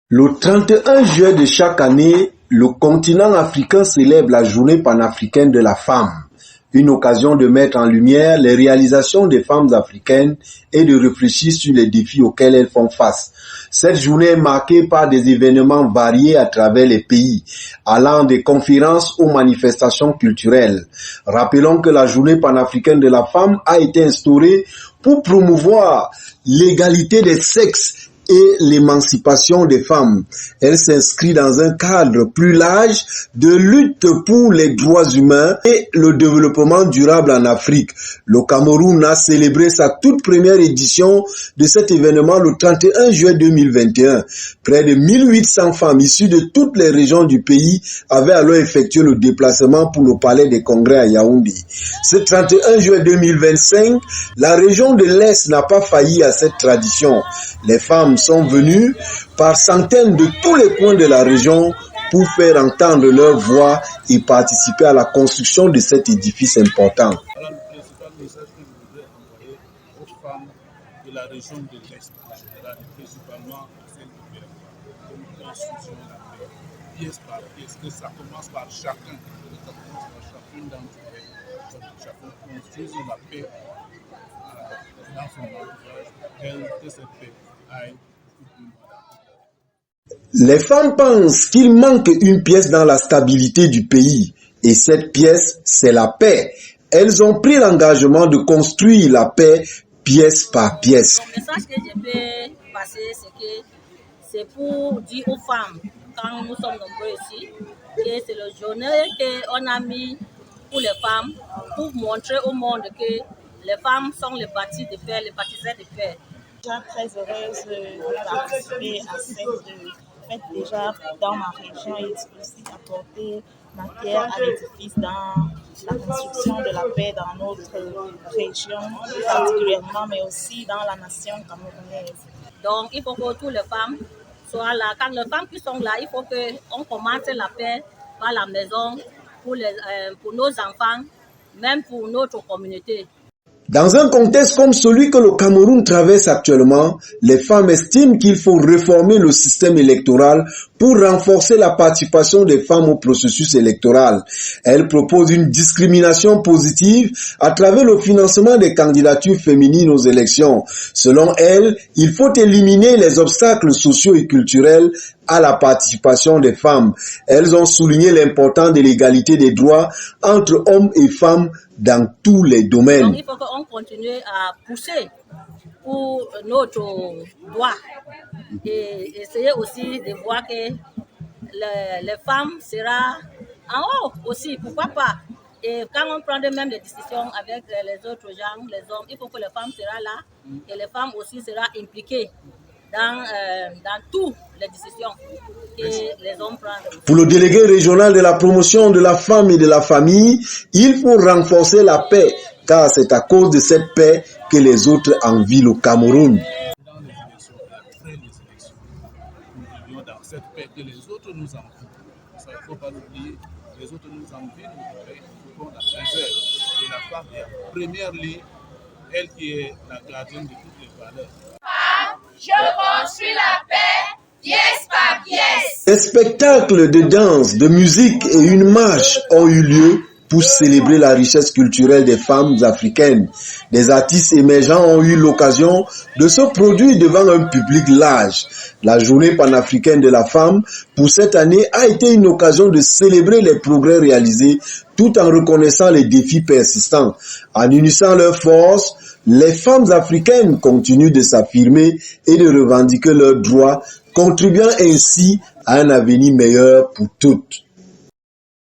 Le 31 juillet de chaque année, le continent africain célèbre la Journée panafricaine de la femme, une occasion de mettre en lumière les réalisations des femmes africaines et de réfléchir sur les défis auxquels elles font face. Cette journée est marquée par des événements variés à travers les pays, allant des conférences aux manifestations culturelles. Rappelons que la Journée panafricaine de la femme a été instaurée pour promouvoir l'égalité des sexes et l'émancipation des femmes. Elle s'inscrit dans un cadre plus large de lutte pour les droits humains et le développement durable en Afrique. Le Cameroun a célébré sa toute première édition de cet événement le 31 juillet 2021. Près de 1800 femmes issues de toutes les régions du pays avaient alors effectué le déplacement pour le palais des congrès à Yaoundé. Ce 31 juillet 2025, la région de l'Est n'a pas failli à cette tradition. Les femmes sont venues par centaines de tous les coins de la région pour faire entendre leur voix et participer à la construction de cet édifice important. Voilà le principal message que je voudrais envoyer aux femmes de la région de l'Est, principalement celles de Berlin, que nous construisons la paix, pièce par pièce, que ça commence par chacun, que ça commence par chacune d'entre elles, que chacun construise la paix dans son entourage, que cette paix aille. Les femmes pensent qu'il manque une pièce dans la stabilité du pays, et cette pièce, c'est la paix. Elles ont pris l'engagement de construire la paix pièce par pièce. Le message que je peux passer, c'est que c'est pour dire aux femmes, quand nous sommes nombreux ici, que c'est le journée qu'on a mis pour les femmes, pour montrer au monde que les femmes sont les bâtis de paix, les bâtisseurs de paix. Je suis très heureuse de participer à cette fête déjà dans ma région et aussi apporter ma pierre à l'édifice dans la construction de la paix dans notre région particulièrement, mais aussi dans la nation camerounaise. Donc il faut que toutes les femmes soient là. Quand les femmes qui sont là, il faut qu'on commence la paix par la maison pour nos enfants, même pour notre communauté. Dans un contexte comme celui que le Cameroun traverse actuellement, les femmes estiment qu'il faut réformer le système électoral pour renforcer la participation des femmes au processus électoral. Elles proposent une discrimination positive à travers le financement des candidatures féminines aux élections. Selon elles, il faut éliminer les obstacles sociaux et culturels à la participation des femmes. Elles ont souligné l'importance de l'égalité des droits entre hommes et femmes dans tous les domaines. Donc, il faut qu'on continue à pousser pour notre droit et essayer aussi de voir que les femmes seront en haut aussi, pourquoi pas. Et quand on prend même des décisions avec les autres gens, les hommes, il faut que les femmes seront là et les femmes aussi seront impliquées dans toutes les décisions que les hommes prennent. Pour le délégué régional de la promotion de la femme et de la famille, il faut renforcer la paix, car c'est à cause de cette paix que les autres envient le Cameroun. Dans les élections, après les élections, nous vivons dans cette paix que les autres nous envient. Ça, il ne faut pas l'oublier. Les autres nous envient, nous paix, il faut qu'on la préserve. Et la femme est en première ligne, elle qui est la gardienne de toutes les valeurs. Je construis la paix, pièce par pièce. Des spectacles de danse, de musique et une marche ont eu lieu pour célébrer la richesse culturelle des femmes africaines. Des artistes émergents ont eu l'occasion de se produire devant un public large. La Journée panafricaine de la femme, pour cette année, a été une occasion de célébrer les progrès réalisés tout en reconnaissant les défis persistants. En unissant leurs forces, les femmes africaines continuent de s'affirmer et de revendiquer leurs droits, contribuant ainsi à un avenir meilleur pour toutes.